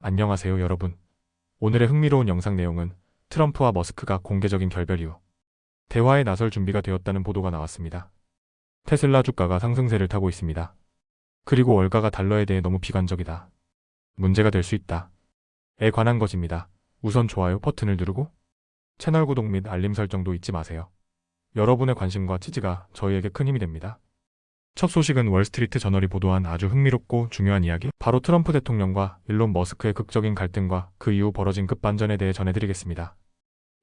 안녕하세요 여러분. 오늘의 흥미로운 영상 내용은 트럼프와 머스크가 공개적인 결별 이후 대화에 나설 준비가 되었다는 보도가 나왔습니다. 테슬라 주가가 상승세를 타고 있습니다. 그리고 월가가 달러에 대해 너무 비관적이다. 문제가 될 수 있다. 에 관한 것입니다. 우선 좋아요 버튼을 누르고 채널 구독 및 알림 설정도 잊지 마세요. 여러분의 관심과 지지가 저희에게 큰 힘이 됩니다. 첫 소식은 월스트리트 저널이 보도한 아주 흥미롭고 중요한 이야기, 바로 트럼프 대통령과 일론 머스크의 극적인 갈등과 그 이후 벌어진 급반전에 대해 전해드리겠습니다.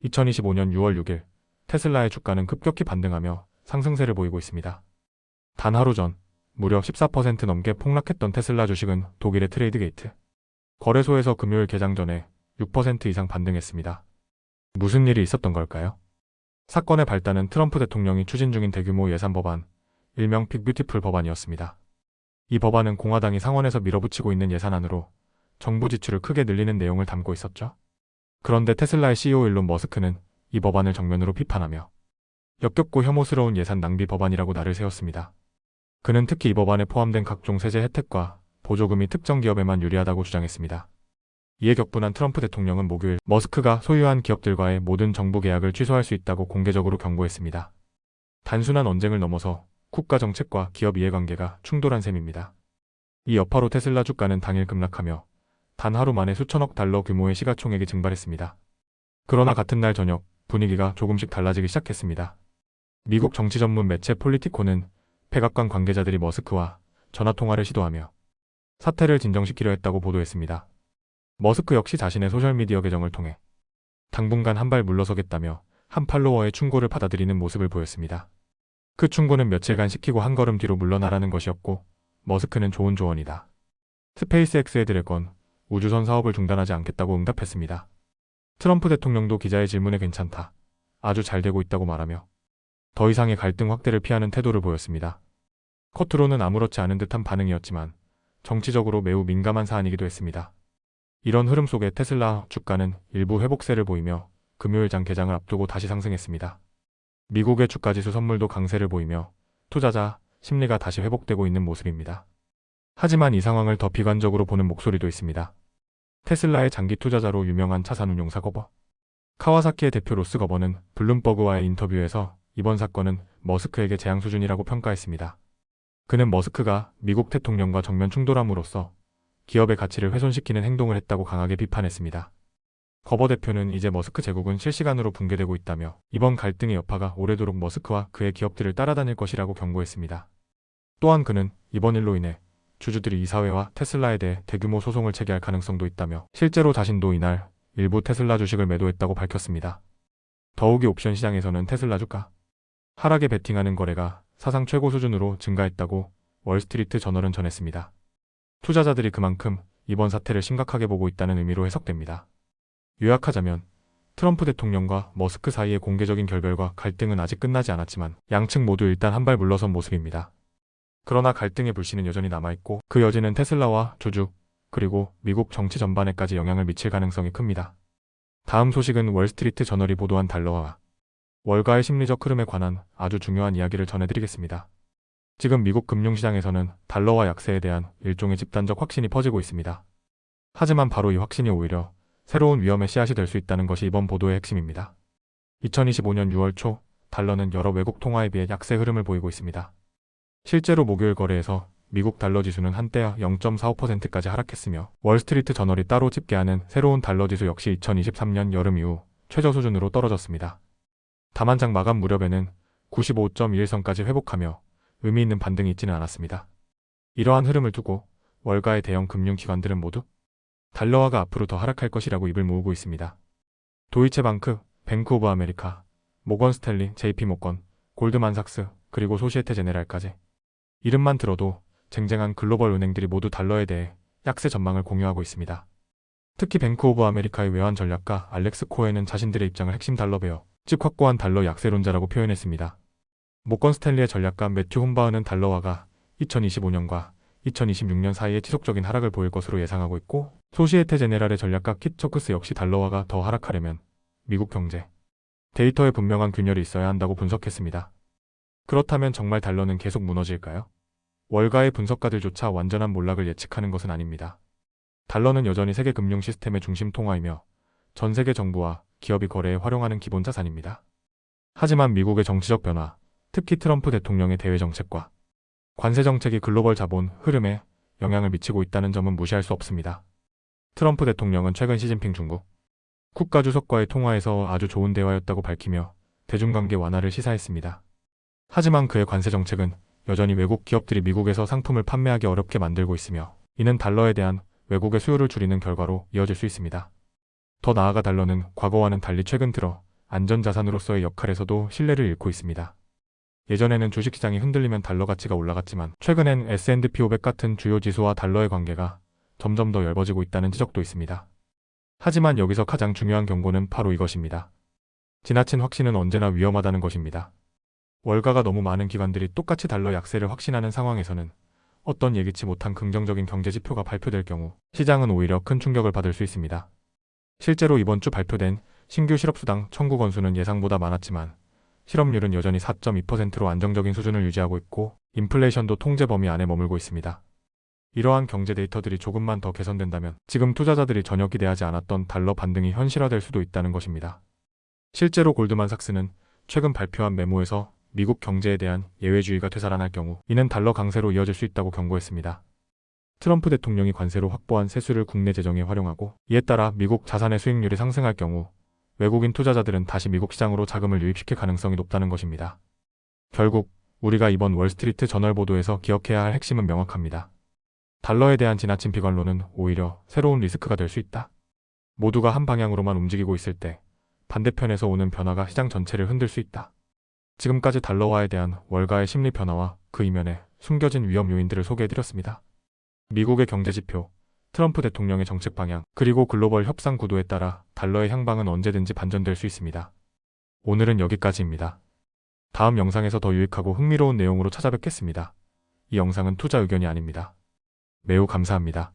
2025년 6월 6일 테슬라의 주가는 급격히 반등하며 상승세를 보이고 있습니다. 단 하루 전 무려 14% 넘게 폭락했던 테슬라 주식은 독일의 트레이드게이트 거래소에서 금요일 개장 전에 6% 이상 반등했습니다. 무슨 일이 있었던 걸까요? 사건의 발단은 트럼프 대통령이 추진 중인 대규모 예산 법안, 일명 빅뷰티풀 법안이었습니다. 이 법안은 공화당이 상원에서 밀어붙이고 있는 예산안으로 정부 지출을 크게 늘리는 내용을 담고 있었죠. 그런데 테슬라의 CEO 일론 머스크는 이 법안을 정면으로 비판하며 역겹고 혐오스러운 예산 낭비 법안이라고 날을 세웠습니다. 그는 특히 이 법안에 포함된 각종 세제 혜택과 보조금이 특정 기업에만 유리하다고 주장했습니다. 이에 격분한 트럼프 대통령은 목요일 머스크가 소유한 기업들과의 모든 정부 계약을 취소할 수 있다고 공개적으로 경고했습니다. 단순한 언쟁을 넘어서 국가 정책과 기업 이해관계가 충돌한 셈입니다. 이 여파로 테슬라 주가는 당일 급락하며 단 하루 만에 수천억 달러 규모의 시가총액이 증발했습니다. 그러나 같은 날 저녁 분위기가 조금씩 달라지기 시작했습니다. 미국 정치 전문 매체 폴리티코는 백악관 관계자들이 머스크와 전화통화를 시도하며 사태를 진정시키려 했다고 보도했습니다. 머스크 역시 자신의 소셜미디어 계정을 통해 당분간 한 발 물러서겠다며 한 팔로워의 충고를 받아들이는 모습을 보였습니다. 그 충고는 며칠간 시키고 한 걸음 뒤로 물러나라는 것이었고, 머스크는 좋은 조언이다. 스페이스X의 드래곤 우주선 사업을 중단하지 않겠다고 응답했습니다. 트럼프 대통령도 기자의 질문에 괜찮다, 아주 잘 되고 있다고 말하며 더 이상의 갈등 확대를 피하는 태도를 보였습니다. 겉으로는 아무렇지 않은 듯한 반응이었지만 정치적으로 매우 민감한 사안이기도 했습니다. 이런 흐름 속에 테슬라 주가는 일부 회복세를 보이며 금요일장 개장을 앞두고 다시 상승했습니다. 미국의 주가지수 선물도 강세를 보이며 투자자 심리가 다시 회복되고 있는 모습입니다. 하지만 이 상황을 더 비관적으로 보는 목소리도 있습니다. 테슬라의 장기 투자자로 유명한 차산운용사 거버 카와사키의 대표 로스 거버는 블룸버그와의 인터뷰에서 이번 사건은 머스크에게 재앙 수준이라고 평가했습니다. 그는 머스크가 미국 대통령과 정면 충돌함으로써 기업의 가치를 훼손시키는 행동을 했다고 강하게 비판했습니다. 거버 대표는 이제 머스크 제국은 실시간으로 붕괴되고 있다며 이번 갈등의 여파가 오래도록 머스크와 그의 기업들을 따라다닐 것이라고 경고했습니다. 또한 그는 이번 일로 인해 주주들이 이사회와 테슬라에 대해 대규모 소송을 제기할 가능성도 있다며 실제로 자신도 이날 일부 테슬라 주식을 매도했다고 밝혔습니다. 더욱이 옵션 시장에서는 테슬라 주가 하락에 베팅하는 거래가 사상 최고 수준으로 증가했다고 월스트리트 저널은 전했습니다. 투자자들이 그만큼 이번 사태를 심각하게 보고 있다는 의미로 해석됩니다. 요약하자면 트럼프 대통령과 머스크 사이의 공개적인 결별과 갈등은 아직 끝나지 않았지만 양측 모두 일단 한 발 물러선 모습입니다. 그러나 갈등의 불씨는 여전히 남아있고 그 여지는 테슬라와 주주 그리고 미국 정치 전반에까지 영향을 미칠 가능성이 큽니다. 다음 소식은 월스트리트 저널이 보도한 달러와 월가의 심리적 흐름에 관한 아주 중요한 이야기를 전해드리겠습니다. 지금 미국 금융시장에서는 달러와 약세에 대한 일종의 집단적 확신이 퍼지고 있습니다. 하지만 바로 이 확신이 오히려 새로운 위험의 씨앗이 될 수 있다는 것이 이번 보도의 핵심입니다. 2025년 6월 초 달러는 여러 외국 통화에 비해 약세 흐름을 보이고 있습니다. 실제로 목요일 거래에서 미국 달러 지수는 한때 0.45%까지 하락했으며 월스트리트 저널이 따로 집계하는 새로운 달러 지수 역시 2023년 여름 이후 최저 수준으로 떨어졌습니다. 다만 장 마감 무렵에는 95.21선까지 회복하며 의미 있는 반등이 있지는 않았습니다. 이러한 흐름을 두고 월가의 대형 금융기관들은 모두 달러화가 앞으로 더 하락할 것이라고 입을 모으고 있습니다. 도이체방크, 뱅크 오브 아메리카, 모건 스탠리, JP모건, 골드만삭스, 그리고 소시에테제네랄까지 이름만 들어도 쟁쟁한 글로벌 은행들이 모두 달러에 대해 약세 전망을 공유하고 있습니다. 특히 뱅크 오브 아메리카의 외환 전략가 알렉스 코에는 자신들의 입장을 핵심 달러 베어, 즉 확고한 달러 약세론자라고 표현했습니다. 모건 스탠리의 전략가 매튜 홈바흐는 달러화가 2025년과 2026년 사이에 지속적인 하락을 보일 것으로 예상하고 있고, 소시에테 제네랄의 전략가 킷 초크스 역시 달러화가 더 하락하려면 미국 경제 데이터에 분명한 균열이 있어야 한다고 분석했습니다. 그렇다면 정말 달러는 계속 무너질까요? 월가의 분석가들조차 완전한 몰락을 예측하는 것은 아닙니다. 달러는 여전히 세계 금융 시스템의 중심 통화이며 전 세계 정부와 기업이 거래에 활용하는 기본 자산입니다. 하지만 미국의 정치적 변화, 특히 트럼프 대통령의 대외 정책과 관세 정책이 글로벌 자본 흐름에 영향을 미치고 있다는 점은 무시할 수 없습니다. 트럼프 대통령은 최근 시진핑 중국 국가주석과의 통화에서 아주 좋은 대화였다고 밝히며 대중관계 완화를 시사했습니다. 하지만 그의 관세 정책은 여전히 외국 기업들이 미국에서 상품을 판매하기 어렵게 만들고 있으며 이는 달러에 대한 외국의 수요를 줄이는 결과로 이어질 수 있습니다. 더 나아가 달러는 과거와는 달리 최근 들어 안전자산으로서의 역할에서도 신뢰를 잃고 있습니다. 예전에는 주식시장이 흔들리면 달러 가치가 올라갔지만 최근엔 S&P 500 같은 주요 지수와 달러의 관계가 점점 더 엷어지고 있다는 지적도 있습니다. 하지만 여기서 가장 중요한 경고는 바로 이것입니다. 지나친 확신은 언제나 위험하다는 것입니다. 월가가 너무 많은 기관들이 똑같이 달러 약세를 확신하는 상황에서는 어떤 예기치 못한 긍정적인 경제 지표가 발표될 경우 시장은 오히려 큰 충격을 받을 수 있습니다. 실제로 이번 주 발표된 신규 실업수당 청구 건수는 예상보다 많았지만 실업률은 여전히 4.2%로 안정적인 수준을 유지하고 있고 인플레이션도 통제 범위 안에 머물고 있습니다. 이러한 경제 데이터들이 조금만 더 개선된다면 지금 투자자들이 전혀 기대하지 않았던 달러 반등이 현실화될 수도 있다는 것입니다. 실제로 골드만삭스는 최근 발표한 메모에서 미국 경제에 대한 예외주의가 되살아날 경우 이는 달러 강세로 이어질 수 있다고 경고했습니다. 트럼프 대통령이 관세로 확보한 세수를 국내 재정에 활용하고 이에 따라 미국 자산의 수익률이 상승할 경우 외국인 투자자들은 다시 미국 시장으로 자금을 유입시킬 가능성이 높다는 것입니다. 결국 우리가 이번 월스트리트 저널 보도에서 기억해야 할 핵심은 명확합니다. 달러에 대한 지나친 비관론은 오히려 새로운 리스크가 될 수 있다. 모두가 한 방향으로만 움직이고 있을 때 반대편에서 오는 변화가 시장 전체를 흔들 수 있다. 지금까지 달러화에 대한 월가의 심리 변화와 그 이면에 숨겨진 위험 요인들을 소개해드렸습니다. 미국의 경제지표, 트럼프 대통령의 정책 방향, 그리고 글로벌 협상 구도에 따라 달러의 향방은 언제든지 반전될 수 있습니다. 오늘은 여기까지입니다. 다음 영상에서 더 유익하고 흥미로운 내용으로 찾아뵙겠습니다. 이 영상은 투자 의견이 아닙니다. 매우 감사합니다.